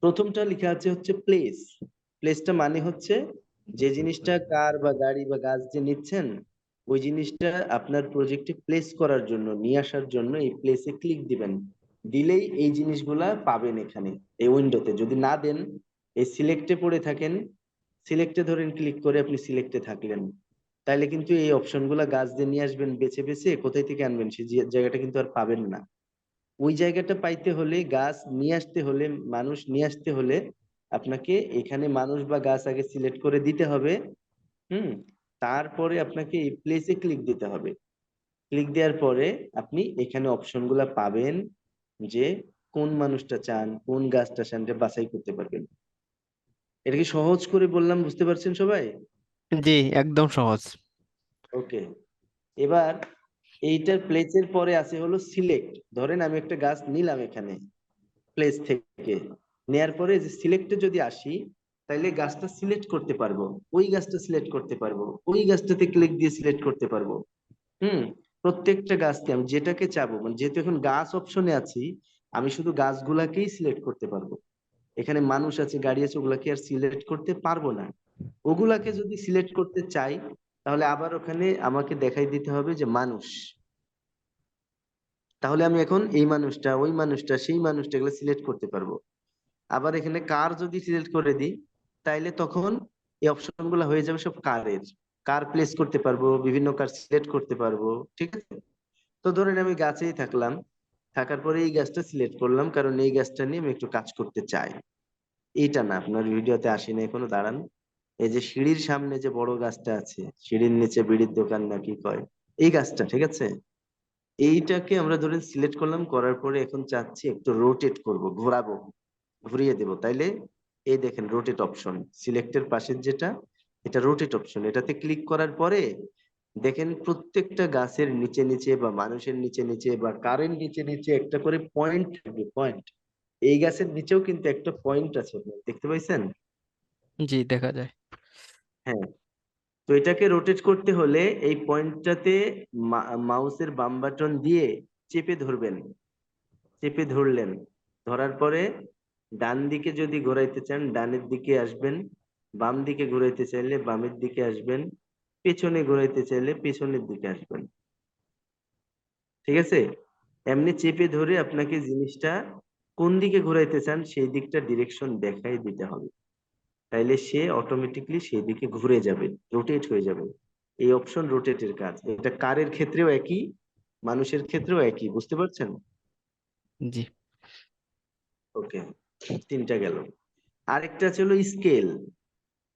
প্রথমটা লেখা আছে হচ্ছে প্লেস। প্লেসটা মানে হচ্ছে যে জিনিসটা কার বা গাড়ি বা গাছ যে নিচ্ছেন ওই জিনিসটা আপনার প্রজেক্টে প্লেস করার জন্য নিয়ে আসার জন্য এই প্লেসে ক্লিক দিবেন। দিলেই এই জিনিসগুলা পাবেন এখানে এই উইন্ডোতে। যদি না দেন এই সিলেক্টে পড়ে থাকেন, সিলেক্টে ধরেন ক্লিক করে আপনি সিলেক্টে থাকলেন, তাইলে কিন্তু এই অপশনগুলা গাছ দিয়ে নিয়ে আসবেন বেছে বেছে, কোথায় থেকে আনবেন সেই জায়গাটা কিন্তু আর পাবেন না। ওই জায়গাটা পাইতে হলে গাছ নিয়ে আসতে হলে মানুষ নিয়ে আসতে হলে আপনাকে এখানে মানুষ বা গাছ আগে সিলেক্ট করে দিতে হবে। হুম। তারপরে আপনাকে এই প্লেসে ক্লিক দিতে হবে। ক্লিক দেওয়ার পরে আপনি এখানে অপশন গুলা পাবেন যে কোন মানুষটা চান কোন গাছটা চান এটা বাছাই করতে পারবেন। এটা কি সহজ করে বললাম, বুঝতে পারছেন সবাই? জি, একদম সহজ। ওকে। এবার এইটার প্লেসের পরে আছে হলো সিলেক্ট। ধরেন আমি একটা গাছ নিলাম এখানে প্লেস থেকে, নেয়ার পরে যে সিলেক্টে যদি আসি তাইলে গাছটা সিলেক্ট করতে পারবো, ওই গাছটা সিলেক্ট করতে পারবো, ওই গাছটাতে ক্লিক দিয়ে সিলেক্ট করতে পারবো। হুম। প্রত্যেকটা গাছকে আমি যেটাকে চাবো, মানে যেহেতু এখন গাছ অপশনে আছি, আমি শুধু গাছগুলাকেই সিলেক্ট করতে পারবো। এখানে মানুষ আছে গাড়ি আছে ওগুলাকে আর সিলেক্ট করতে পারবো না। ওগুলাকে যদি সিলেক্ট করতে চাই তাহলে আবার ওখানে আমাকে দেখাই দিতে হবে যে মানুষ। তাহলে আমি এখন এই মানুষটা ওই মানুষটা সেই মানুষটা এগুলো সিলেক্ট করতে পারবো। আবার এখানে কার যদি সিলেক্ট করে দিই তাইলে তখন এই অপশন গুলো হয়ে যাবে সব কারের। কার প্লেস করতে পারবো, বিভিন্ন কার সিলেক্ট করতে পারবো। ঠিক আছে। তো ধরেন আমি গাছেই থাকলাম, থাকার পরে এই গাছটা সিলেক্ট করলাম কারণ এই গাছটা নিয়ে আমি একটু কাজ করতে চাই। এইটা না, আপনার ভিডিওতে আসেনি এখনো, দাঁড়ান। এই যে সিঁড়ির সামনে যে বড় গাছটা আছে, সিঁড়ির নিচে বিড়ির দোকান নাকি কয়, এই গাছটা, ঠিক আছে। এইটাকে আমরা ধরেন সিলেক্ট করলাম, করার পরে এখন চাচ্ছি একটু রোটেট করব, ঘোরাবো, ঘুরিয়ে দেব। তাইলে এই দেখেন রোটেট অপশন, সিলেক্টের পাশের যেটা, এটা রোটেট অপশন। এটাতে ক্লিক করার পরে দেখেন প্রত্যেকটা গাছের নিচে নিচে বা মানুষের নিচে নিচে বা কারের নিচে নিচে একটা করে পয়েন্ট থাকবে, পয়েন্ট। এই গাছের নিচেও কিন্তু একটা পয়েন্ট আছে, আপনারা দেখতে পাইছেন? জি, দেখা যায়। হ্যাঁ। তো এটাকে রোটেট করতে হলে এই পয়েন্টটাতে মাউসের বাম বাটন দিয়ে চেপে ধরবেন। চেপে ধরলেন, ধরার পরে ডান দিকে যদি ঘোরাইতে চান ডানের দিকে আসবেন, বাম দিকে ঘোরাইতে চাইলে বামের দিকে আসবেন, পেছনে ঘোরাইতে চাইলে পেছনের দিকে আসবেন। ঠিক আছে। এমনি চেপে ধরে আপনাকে জিনিসটা কোন দিকে ঘোরাইতে চান সেই দিকটা ডিরেকশন দেখাই দিতে হবে। তাইলে সে অটোমেটিকলি সেই দিকে ঘুরে যাবে, রোটেট হয়ে যাবে। এই অপশন রোটেটের কাজ, এটা কারের ক্ষেত্রেও একই, মানুষের ক্ষেত্রেও একই, বুঝতে পারছেন? জি। ওকে। তিনটা গেল। আরেকটা ছিল স্কেল।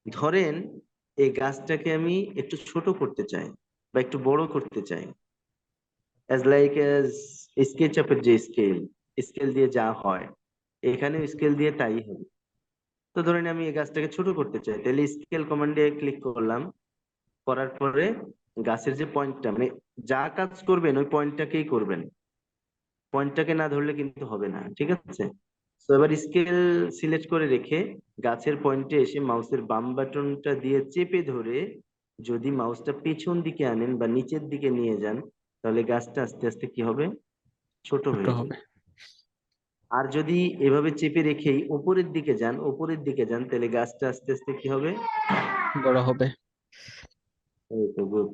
ধরেন এই গাছটাকে আমি একটু ছোট করতে চাই বা একটু বড় করতে চাই, অ্যাজ লাইক অ্যাজ স্কেচ আপের যে স্কেল, স্কেল দিয়ে যা হয় এখানে স্কেল দিয়ে তাই হবে। তো ধরেন আমি এই গাছটাকে ছোট করতে চাই, তাহলে স্কেল কমান্ডে ক্লিক করলাম, করার পরে গাছের যে পয়েন্টটা, মানে যা কাজ করবেন ওই পয়েন্টটাকেই করবেন, পয়েন্টটাকে না ধরলে কিন্তু হবে না। ঠিক আছে। তো এবার স্কেল সিলেক্ট করে রেখে গাছের পয়েন্টে এসে মাউসের বাম বাটনটা দিয়ে চেপে ধরে যদি মাউসটা পেছন দিকে আনেন বা নিচের দিকে নিয়ে যান তাহলে গাছটা আস্তে আস্তে কি হবে, ছোট ছোট হয়ে হবে। যাবে। আর যদি এভাবে চেপে রেখেই উপরের দিকে যান, উপরের দিকে যান, তাহলে গাছটা আস্তে আস্তে কি হবে, বড় হবে। এই তো গুড,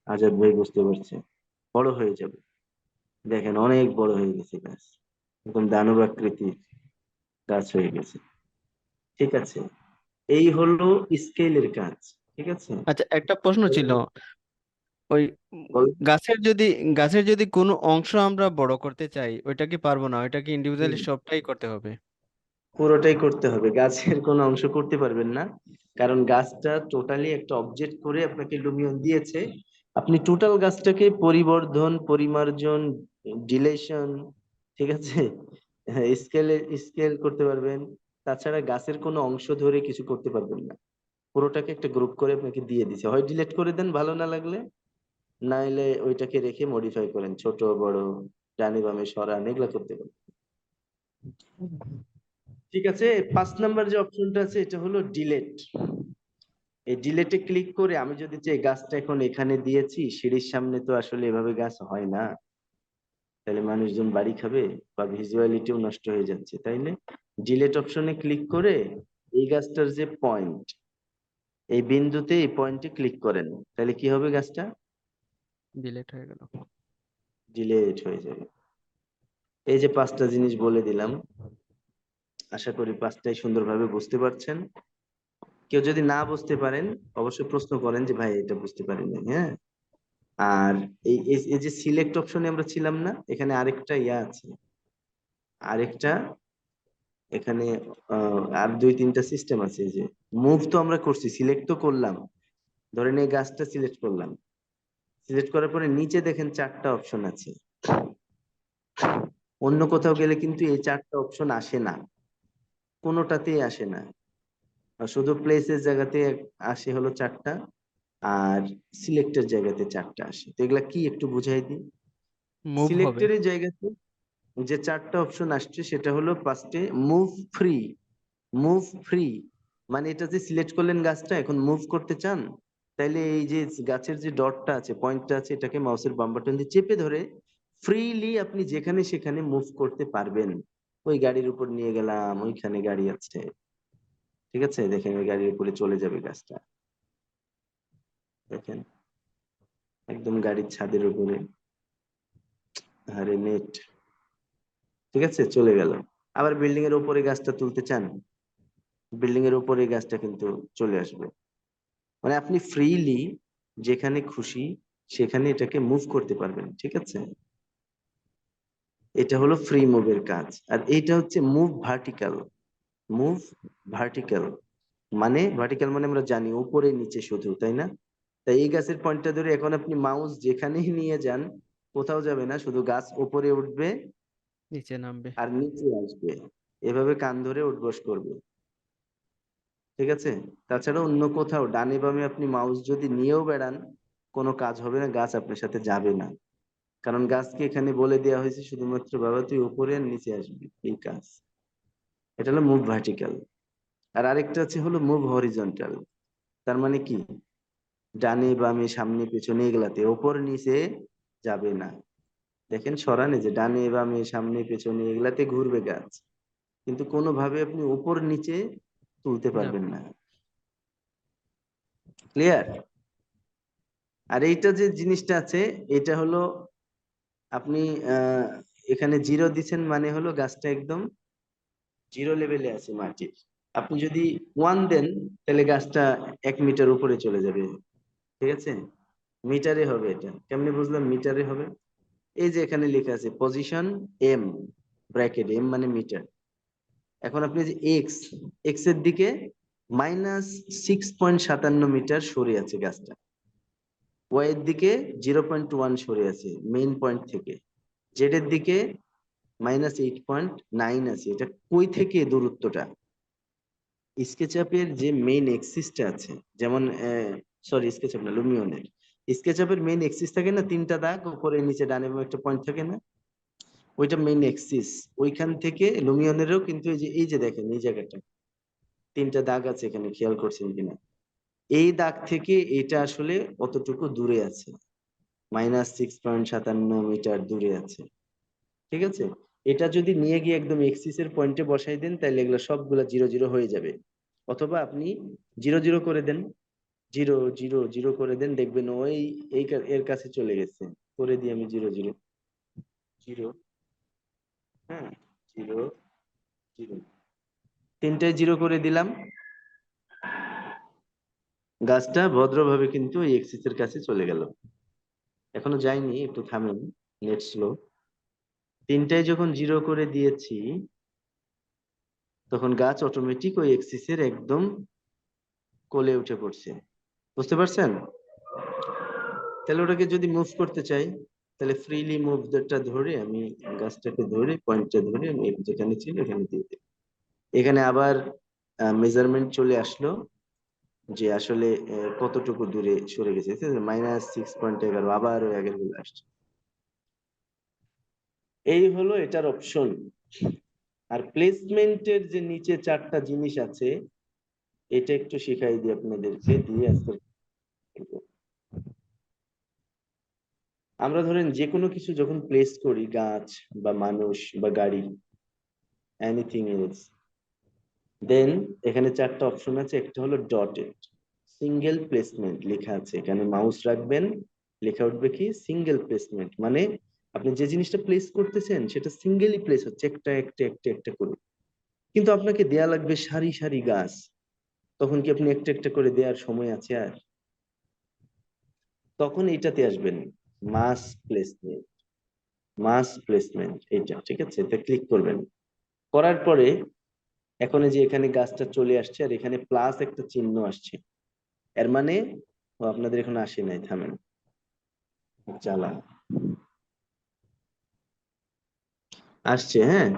আজাদ ভাই বুঝতে পারছে, বড় হয়ে যাবে। দেখেন অনেক বড় হয়ে গেছে গাছ, একদম দানব আকৃতির গাছ হয়ে গেছে। ঠিক আছে। এই হলো স্কেলের কাজ। ঠিক আছে। আচ্ছা, একটা প্রশ্ন ছিল। ওই বল- গাছের যদি কোনো অংশ আমরা বড় করতে চাই, ওইটা কি পারবো না? ওইটা কি ইন্ডিভিজুয়ালি হুম, সবটাই করতে হবে? পুরোটাই করতে হবে, গাছের কোনো অংশ করতে পারবেন না। কারণ গাছটা টোটালি একটা অবজেক্ট করে আপনাকে লুমিয়ন দিয়েছে। আপনি টোটাল গাছটাকে পরিবর্ধন, পরিমার্জন, ডিলেশন, ঠিক আছে, স্কেলে স্কেল করতে পারবেন। তাছাড়া গাছের কোনো অংশ ধরে কিছু করতে পারবেন না। পুরোটাকে একটা গ্রুপ করে আপনাকে দিয়ে দিছে, হয় ডিলিট করে দেন ভালো না লাগলে, নাইলে ওইটাকে রেখে মডিফাই করেন, ছোট বড় ডানে বামে সরান, এগুলা করতে পারেন। ঠিক আছে। 5 নাম্বার যে অপশনটা আছে এটা হলো ডিলেট। এই ডিলেটে ক্লিক করে আমি যদি চাই গাছটা এখন এখানে দিয়েছি সিঁড়ির সামনে, তো আসলে এভাবে গাছ হয় না, তাহলে মানুষজন বাড়ি খাবে বা ভিজুয়ালিটিও নষ্ট হয়ে যাচ্ছে, তাইলে ডিলেট অপশনে ক্লিক করে এই গাছটার যে পয়েন্ট, এই বিন্দুতে এই পয়েন্টে ক্লিক করেন, তাহলে কি হবে? গাছটা ডিলেট হয়ে গেল। ডিলেট হয়ে যাবে। এই যে 5টা জিনিস বলে দিলাম, আশা করি 5টাই সুন্দরভাবে বুঝতে পারছেন। কেউ যদি না বুঝতে পারেন অবশ্যই প্রশ্ন করেন যে ভাই এটা বুঝতে পারিনি, হ্যাঁ। আর এই যে সিলেক্ট অপশনে আমরা ছিলাম না, এখানে আরেকটা ইয়া আছে, আরেকটা এখানে আর 2-3টা সিস্টেম আছে। এই যে মুভ তো আমরা করছি, সিলেক্ট তো করলাম, ধরেন এই গাছটা সিলেক্ট করলাম, সিলেক্ট করার পরে নিচে দেখেন 4টা অপশন আছে। অন্য কোথাও গেলে কিন্তু এই 4টা অপশন আসে না, কোনোটাতেই আসে না। আর শুধু প্লেসের জায়গাতে আসে হলো 4টা, আর সিলেক্টের জায়গাতে 4টা আসে। তো এগুলা কি একটু বুঝাই দিই। মুভ হবে। সিলেক্টের জায়গাতে যে 4টা অপশন আসছে সেটা হলো ফার্স্টে মুভ ফ্রি। মুভ ফ্রি মানে এটা যে সিলেক্ট করলেন গাছটা, এখন মুভ করতে চান, তাইলে এই যে গাছের যে ডটটা আছে, পয়েন্টটা আছে, এটাকে মাউসের বাম বাটন দিয়ে চেপে ধরে ফ্রিলি আপনি যেখানে সেখানে মুভ করতে পারবেন। ওই গাড়ির উপর নিয়ে গেলাম, ওইখানে গাড়ি আছে, ঠিক আছে, দেখেন ওই গাড়ির উপরে চলে যাবে গাছটা, দেখেন একদম গাড়ির ছাদের উপরে। আরে নেট, ঠিক আছে, চলে গেল। আবার বিল্ডিং এর উপরে গাছটা তুলতে চান, বিল্ডিং এর উপরে গাছটা কিন্তু চলে আসবে। মানে আপনি ফ্রিলি যেখানে খুশি সেখানে এটাকে মুভ করতে পারবেন, ঠিক আছে। এটা হলো ফ্রি মুভের কাজ। আর এইটা হচ্ছে মুভ ভার্টিক্যাল। মুভ ভার্টিক্যাল মানে, ভার্টিক্যাল মানে আমরা জানি উপরে নিচে শুধু, তাই না? তাই এই গাছের পয়েন্টটা ধরে এখন আপনি মাউস যেখানেই নিয়ে যান, কোথাও যাবে না, শুধু গাছ উপরে উঠবে নিচে নামবে। আর নিচে আসবে, এভাবে কান ধরে উঠবস করবে, ঠিক আছে। তাছাড়া অন্য কোথাও ডানে বামে আপনি মাউস যদি নিয়েও বেড়ান, কোনো কাজ হবে না, গাছ আপনার সাথে যাবে না। কারণ গাছকে এখানে বলে দেওয়া হয়েছে শুধুমাত্র বাবা তুই উপরে আর নিচে আসবি, এই কাজ। এটা হলো মুভ ভার্টিক্যাল। আর আরেকটা আছে হলো মুভ হরিজন্টাল। তার মানে কি, ডানে বামে সামনে পেছনে এগুলাতে ওপর নিচে যাবে না। দেখেন সরান, এই যে ডানে বামে সামনে পেছনে এগুলাতে ঘুরবে গাছ, কিন্তু কোনোভাবে আপনি উপর নিচে তুলতে যাবে পারবেন না। না। ক্লিয়ার? আর এইটা যে জিনিসটা আছে, এটা হলো আপনি আহ এখানে জিরো দিচ্ছেন মানে হলো গাছটা একদম জিরো লেভেলে আছে মাটির। আপনি যদি 1 দেন তাহলে গাছটা 1 মিটার উপরে চলে যাবে, ঠিক আছে। মিটারে হবে, এটা কেমনে বুঝলাম মিটারে হবে? এই যে এখানে লেখা আছে পজিশন এম, ব্র্যাকেট এম মানে মিটার। এখন আপনি যে এক্স, এক্স এর দিকে -6.57 মিটার সরে আছে গাছটা, ওয়াই এর দিকে 0.1 সরে আছে মেইন পয়েন্ট থেকে, জেড এর দিকে -8.9 আছে। এটা কই থেকে দূরত্বটা? স্কেচআপের যে মেইন এক্সিসটা আছে, যেমন সরি স্কেচআপ না, লুমিয়নের স্কেচআপের মেইন এক্সিস থাকে না, 3টা দাগ উপরে নিচে ডানে বামে একটা পয়েন্ট থাকে না, ওইটা মেইন এক্সিস। ওইখান থেকে লুমিয়নেরও কিন্তু এই যে দেখেন এই জায়গাটা 3টা দাগ আছে এখানে, খেয়াল করছেন কিনা? এই দাগ থেকে এটা আসলে কতটুকু দূরে আছে? -6.57 মিটার দূরে আছে, ঠিক আছে। এটা যদি নিয়ে গিয়ে একদম এক্সিস এর পয়েন্টে বসাই দেন তাহলে এগুলো সবগুলা জিরো জিরো হয়ে যাবে। অথবা আপনি জিরো জিরো করে দেন, জিরো জিরো জিরো করে দেন, দেখবেন ওই এর কাছে চলে গেছে। করে দিই আমি জিরো জিরো জিরো, হ্যাঁ, জিরো জিরো, 3টায় জিরো করে দিলাম, গাছটা ভদ্রভাবে কিন্তু এই এক্সিস এর কাছে চলে গেল। এখনো যায়নি, একটু থামেন, নেট স্লো। 3টায় যখন জিরো করে দিয়েছি তখন গাছ অটোমেটিক ওই এক্সিস এর একদম কোলে উঠে পড়ছে, বুঝতে পারছেন? তাহলে ওটাকে যদি মুভ করতে চাই, তাহলে ফ্রিলি মুভটা ধরে আমি গাছটাকে ধরে পয়েন্টটা ধরে আমি যেখানে ছিল এখানে দিয়ে দিই। এখানে আবার মেজারমেন্ট চলে আসলো যে আসলে কতটুকু দূরে সরে গেছে, -6.11, আবার ওই আগের গুলো আসছে। এই হলো এটার অপশন। আর প্লেসমেন্টের যে নিচে 4টা জিনিস আছে, এটা একটু শিখাই দিই আপনাদেরকে, দিয়ে আজকে আমরা ধরেন যে কোনো কিছু যখন প্লেস করি, গাছ বা মানুষ বা গাড়ি, এনিথিং এলস, দেন এখানে চারটা অপশন আছে, একটা হলো ডটেড, সিঙ্গেল প্লেসমেন্ট লেখা আছে, এখানে মাউস রাখবেন, লেখা উঠবে কি সিঙ্গেল প্লেসমেন্ট, মানে আপনি যে জিনিসটা প্লেস করতেছেন সেটা সিঙ্গেলই প্লেস হচ্ছে, একটা একটা একটা একটা করে। কিন্তু আপনাকে দেয়া লাগবে সারি সারি গাছ, তখন কি আপনি একটা একটা করে দেওয়ার সময় আছে আর? তখন এইটাতে আসবেন, মাস প্লেসমেন্ট, মাস প্লেসমেন্ট এইটা, ঠিক আছে, এটা ক্লিক করবেন। করার পরে এখন এই যে এখানে গাছটা চলে আসছে আর এখানে প্লাস একটা চিহ্ন আসছে, এর মানে ও আপনাদের এখন আসে নাই, থামেন, জ্বালা, আসছে, হ্যাঁ।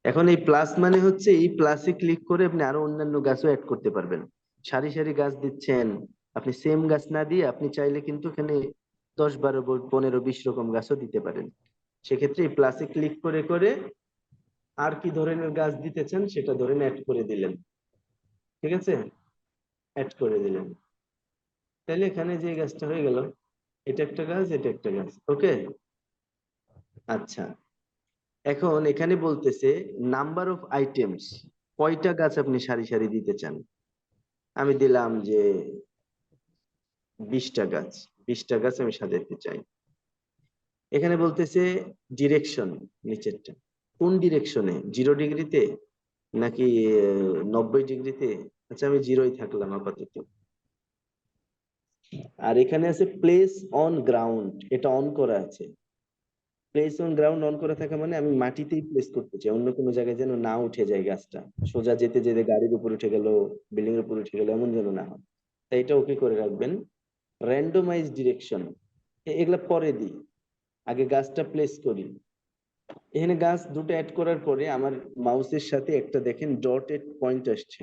এখন এই প্লাস মানে হচ্ছে এই প্লাসে ক্লিক করে আপনি আরো অন্যান্য গাছও অ্যাড করতে পারবেন। সারি সারি গাছ দিচ্ছেন, আপনি সেম গাছ না দিয়ে আপনি চাইলে কিন্তু এখানে 10 12 15 20 রকম গাছও দিতে পারেন। সেক্ষেত্রে এই প্লাসে ক্লিক করে করে আর কি ধরনের গাছ দিতে চান সেটা ধরেন অ্যাড করে দিলেন, ঠিক আছে, অ্যাড করে দিলেন, তাহলে এখানে যে গাছটা হয়ে গেল, এটা একটা গাছ, এটা একটা গাছ, ওকে। আচ্ছা, এখন এখানে বলতেছে নাম্বার অফ আইটেমস, কয়টা গাছ আপনি সারি সারি দিতে চান। আমি দিলাম যে 20টা গাছ, 20টা গাছ আমি সাজাতে চাই। এখানে বলতেছে ডিরেকশন, নিচেরটা কোন ডিরেকশনে, 0 ডিগ্রিতে নাকি 90 ডিগ্রিতে। আচ্ছা আমি জিরোই থাকলাম আপাতত। আর এখানে আছে প্লেস অন গ্রাউন্ড, এটা অন করা আছে। প্লেস অন গ্রাউন্ড অন করা থাকা মানে আমি মাটিতেই প্লেস করতে চাই, অন্য কোনো জায়গায় যেন না উঠে যায় গাছটা, সোজা যেতে যেতে গাড়ির উপর উঠে গেল, বিল্ডিং এর উপর উঠে গেল, এমন যেন না হয়। তাই এটা ওকে করে রাখবেন। র্যান্ডমাইজ ডিরেকশন, এগুলা পরে দিই, আগে গাছটা প্লেস করি। এখানে গাছ দুটো অ্যাড করার পরে আমার মাউসের সাথে একটা দেখেন ডটেড পয়েন্ট আসছে,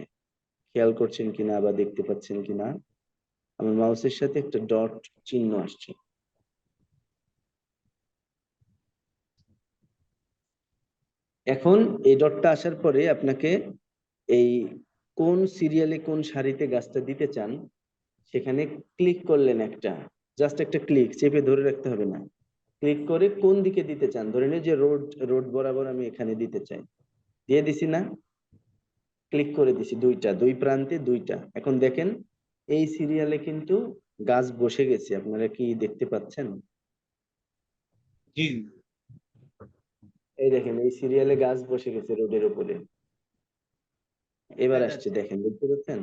খেয়াল করছেন কিনা বা দেখতে পাচ্ছেন কিনা, আমার মাউসের সাথে একটা ডট চিহ্ন আসছে। এখন এই ডটটা আসার পরে আপনাকে এই কোন সিরিয়ালে কোন সারিতে গাছটা দিতে চান সেখানে ক্লিক করলেন, একটা জাস্ট একটা ক্লিক, চেপে ধরে রাখতে হবে না, ক্লিক করে কোন দিকে দিতে চান, ধরে নিন যে রোড, রোড বরাবর আমি এখানে দিতে চাই, দিয়ে দিছি না, ক্লিক করে দিছি, দুইটা, দুই প্রান্তে দুইটা। এখন দেখেন এই সিরিয়ালে কিন্তু গাছ বসে গেছে, আপনারা কি দেখতে পাচ্ছেন? জি। এই দেখেন এই সিরিয়ালে গাছ বসে গেছে রোডের উপরে, এবার দেখা আসছে, যাচ্ছে। দেখেন, দেখতে পাচ্ছেন?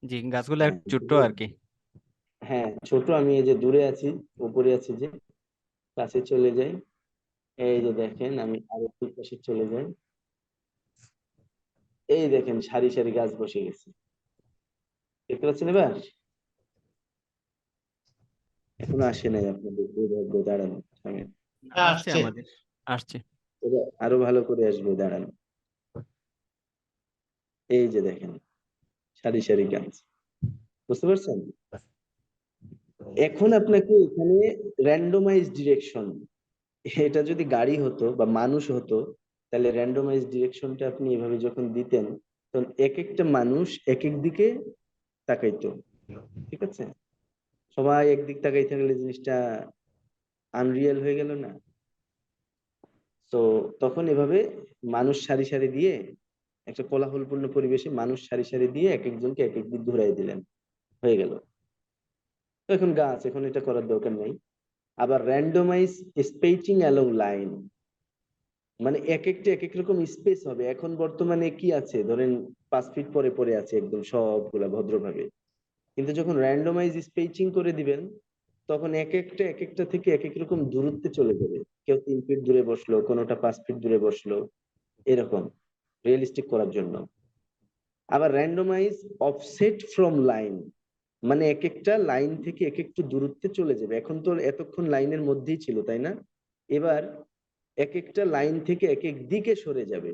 জি, গাছগুলো হ্যাঁ, একটু ছোট্ট আর কি। হ্যাঁ ছোট, আমি এই যে দূরে আছি, উপরে আছি যে, কাছে চলে যাই, এই যে দেখেন আমি আরো দুই পাশে চলে যাই, এই দেখেন সারি সারি গাছ বসে গেছে, দেখতে পাচ্ছেন? এবার এখনো আসে নাই আপনাদের দুর্ভাগ্য, দাঁড়ানো, থামেন, আসছে আসছে। আমাদের, আসছে। এবার আরো ভালো করে আসবে, দাঁড়ানো, এই যে দেখেন সারি সারি গাছ, বুঝতে পারছেন? এখন আপনাকে এখানে র্যান্ডমাইজ ডিরেকশন, এটা যদি গাড়ি হতো বা মানুষ হতো তাহলে র্যান্ডমাইজ ডিরেকশনটা আপনি এভাবে যখন দিতেন তখন এক একটা মানুষ এক এক দিকে তাকাইতো, ঠিক আছে, সবাই একদিক তাকাই থাকলে জিনিসটা আনরিয়েল হয়ে গেল না। তো তখন এভাবে মানুষ সারি সারি দিয়ে, একটা কোলাহলপূর্ণ পরিবেশে মানুষ সারি সারি দিয়ে এক একজনকে এক এক দিক ঘুরাই দিলেন, হয়ে গেল। তো এখন গাছ, এখন এটা করার দরকার নেই। আবার র্যান্ডমাইজ স্পেসিং অ্যালং লাইন, মানে এক একটা এক এক রকম স্পেস হবে। এখন বর্তমানে কি আছে, ধরেন 5 ফিট পরে পরে আছে একদম সবগুলা ভদ্রভাবে, কিন্তু যখন র্যান্ডমাইজ স্পেসিং করে দিবেন তখন এক একটা এক একটা থেকে এক এক রকম দূরত্বে চলে যাবে, কেউ 3 ফিট দূরে বসলো, কোনোটা 5 ফিট দূরে বসলো, এরকম রিয়েলিস্টিক করার জন্য। আবার র্যান্ডমাইজ অফসেট ফ্রম লাইন, মানে এক একটা লাইন থেকে এক একটু দূরত্বে চলে যাবে, এখন তো এতক্ষণ লাইনের মধ্যেই ছিল তাই না, এবার এক একটা লাইন থেকে এক এক দিকে সরে যাবে।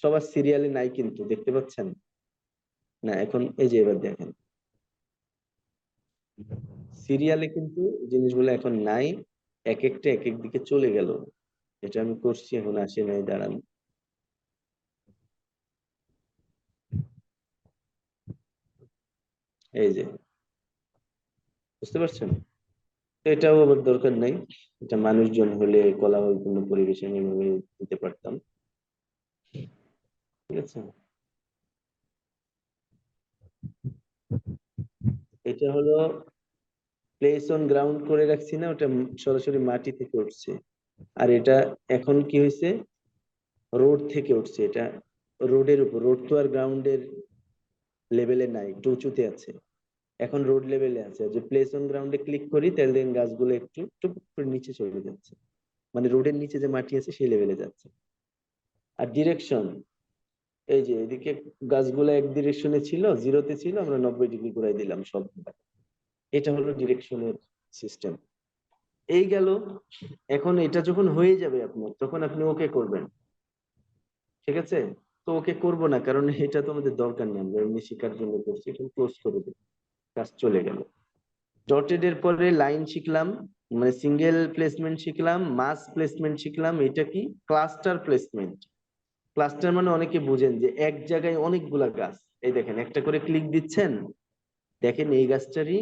সবার সিরিয়ালে নাই কিন্তু, দেখতে পাচ্ছেন না? এখন এই যে এবার দেখেন সিরিয়ালে কিন্তু জিনিসগুলো এখন নাই, এক একটা এক এক দিকে চলে গেল। এটা আমি করছি, এখন আসে নাই, দাঁড়ান, এই যে, বুঝতে পারছেন? তো এটাও আবার দরকার নাই, এটা মানুষজন হলে কোলাহলপূর্ণ পরিবেশে আমি এভাবে দিতে পারতাম। আছে? এটা হলো প্লেস অন গ্রাউন্ড করে রাখছি না, ওটা সরাসরি মাটি থেকে উঠছে। আর এটা এখন কি হয়েছে, রোড থেকে উঠছে। এটা রোডের উপর, রোড তো আর গ্রাউন্ডের লেভেলে নাই, একটু উঁচুতে আছে। এখন রোড লেভেলে আছে। যে প্লেস অন গ্রাউন্ডে ক্লিক করি, তাহলে দেখেন গাছগুলো একটু টুপ করে নিচে চলে যাচ্ছে, মানে রোডের নিচে যে মাটি আছে সেই লেভেলে যাচ্ছে। আর ডিরেকশন, এই যে এদিকে গাছগুলো এক ডিরেকশনে ছিল, জিরোতে ছিল, আমরা 90 ডিগ্রি ঘুরাই দিলাম সব। এটা হলো ডিরেকশনের সিস্টেম। এই গেল। এখন এটা যখন হয়ে যাবে আপনার, তখন আপনি ওকে করবেন, ঠিক আছে? তো ওকে করব না, কারণ এটা তো আমাদের দরকার নেই, আমরা এমনি শেখার জন্য করছি। এখন ক্লোজ করে দেব, কাজ চলে গেল। ডটেড এর পরে লাইন শিখলাম, মানে সিঙ্গেল প্লেসমেন্ট শিখলাম, মাস প্লেসমেন্ট শিখলাম। এটা কি? Cluster placement. ক্লাস্টার মানে অনেকে বুঝেন যে এক জায়গায় অনেকগুলা গাছ। এই দেখেন, একটা করে ক্লিক দিচ্ছেন, দেখেন এই গাছটারই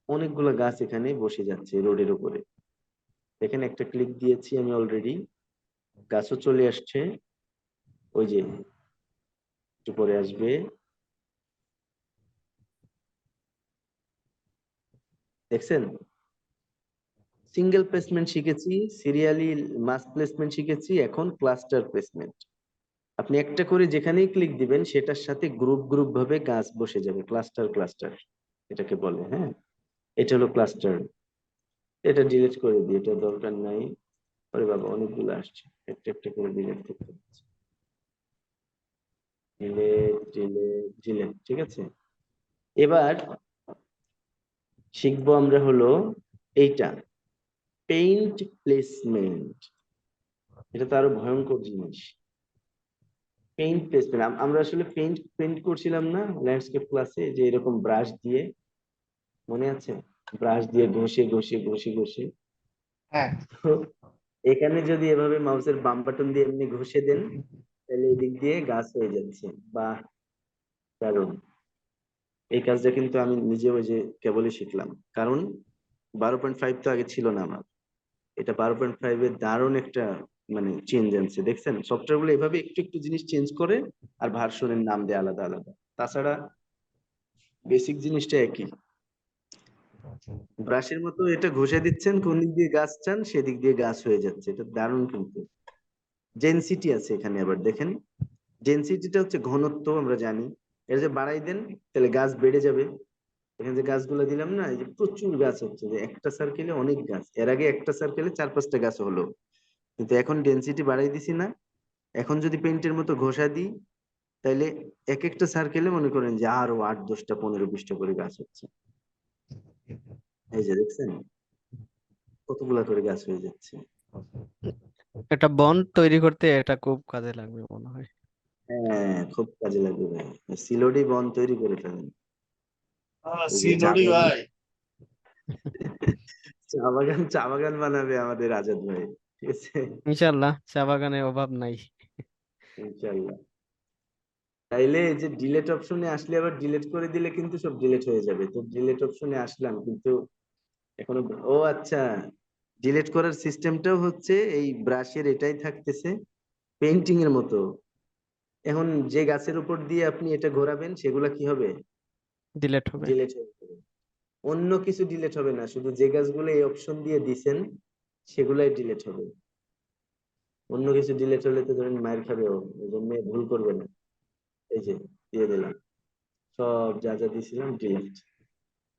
অনেকগুলা গাছ এখানে বসে যাচ্ছে রোডের উপরে। দেখেন একটা ক্লিক দিয়েছি আমি অলরেডি, গাছও চলে আসছে। ওই যে একটু পরে আসবে, দেখছেন? সিঙ্গেল প্লেসমেন্ট শিখেছি, সিরিয়ালি মাস প্লেসমেন্ট শিখেছি, এখন ক্লাস্টার প্লেসমেন্ট। আপনি একটা করে যেখানেই ক্লিক দিবেন, সেটার সাথে গ্রুপ গ্রুপ ভাবে গাছ বসে যাবে, ক্লাস্টার ক্লাস্টার এটাকে বলে। হ্যাঁ, এটা হলো ক্লাস্টার। এটা ডিলিট করে দিই, এটা দরকার নাই। আরে বাবা, অনেকগুলো আসছে, একটা একটা করে ডিলিট করতে হচ্ছে। ডিলিট ডিলিট ডিলিট, ঠিক আছে? এবার শিখবো আমরা হলো এইটা, পেইন্ট প্লেসমেন্ট। এটা তো আরো ভয়ঙ্কর জিনিস। পেইন্ট প্লেসমেন্ট, আমরা আসলে পেইন্ট পেইন্ট করছিলাম না ল্যান্ডস্কেপ ক্লাসে, যে এরকম ব্রাশ দিয়ে, মনে আছে? ব্রাশ দিয়ে ঘষে ঘষে ঘষে ঘষে। হ্যাঁ, তো এখানে যদি এভাবে মাউসের বাম বাটন দিয়ে এমনি ঘষে দেন, তাহলে এদিক দিয়ে গাছ হয়ে যাচ্ছে। বাহ, দারুণ! এই কাজটা কিন্তু আমি নিজে ওই যে কেবলই শিখলাম, কারণ 12.5 তো আগে ছিল না আমার। এটা 12.5 এর দারুণ একটা মানে চেঞ্জ আনছে। দেখছেন, সফটওয়্যার গুলো এভাবে একটু একটু জিনিস চেঞ্জ করে, আর ভার্সনের নাম দেয় আলাদা আলাদা। তাছাড়া বেসিক জিনিসটা একই। ব্রাশের মতো এটা ঘষে দিচ্ছেন, কোন দিক দিয়ে গাছ চান সেদিক দিয়ে গাছ হয়ে যাচ্ছে। এটা দারুণ কিন্তু। ডেনসিটি আছে এখানে, আবার দেখেন, ডেনসিটিটা হচ্ছে ঘনত্ব, আমরা জানি। এটা যে বাড়াই দেন, তাহলে গাছ বেড়ে যাবে। এখানে যে গাছগুলো দিলাম না, এই যে প্রচুর গাছ হচ্ছে, যে একটা সার্কেলে অনেক গাছ। এর আগে একটা সার্কেলে 4-5টা গাছ হলো, কিন্তু এখন ডেনসিটি বাড়াই দিছি না। এখন যদি পেইন্টের মতো ঘষা দিই, তাইলে এক একটা সার্কেলে মনে করেন যে আরো 8, 10, 15, 20টা করে গাছ হচ্ছে। এই যে দেখছেন, কতগুলা করে গাছ হয়ে যাচ্ছে। একটা বন্ড তৈরি করতে এটা খুব কাজে লাগবে মনে হয়। হ্যাঁ, খুব কাজে লাগবে ভাই। সিলোডি বন তৈরি করে ফেলেন। এই যে চা সিনোডি বাগান, ভাই। চা বাগান বানাবে আমাদের আজাদ ভাই, ঠিক আছে? ইনশাল্লাহ, চা বাগানের অভাব নাই। ইনশাল্লাহ। তাইলে এই যে ডিলেট অপশনে আসলে, আবার ডিলেট করে দিলে কিন্তু সব ডিলেট হয়ে যাবে। তো ডিলেট অপশনে আসলাম কিন্তু এখনো, ও আচ্ছা, ডিলেট করার সিস্টেমটাও হচ্ছে এই ব্রাশের এটাই থাকতেছে, পেইন্টিং এর মতো। এখন যে গাছের উপর দিয়ে আপনি এটা ঘোরাবেন, সেগুলা কি হবে? ডিলেট হবে। ডিলেট হয়ে যাবে। অন্য কিছু ডিলেট হবে না, শুধু যে গাছগুলো এই অপশন দিয়ে দিছেন সেগুলাই ডিলেট হবে। অন্য কিছু ডিলেট হলে তো ধরেন মায়ের খাবে ও, এই জন্য ভুল করবে না। এই যে দিয়ে দিলাম, সব যা যা দিছিলাম ডিলেট।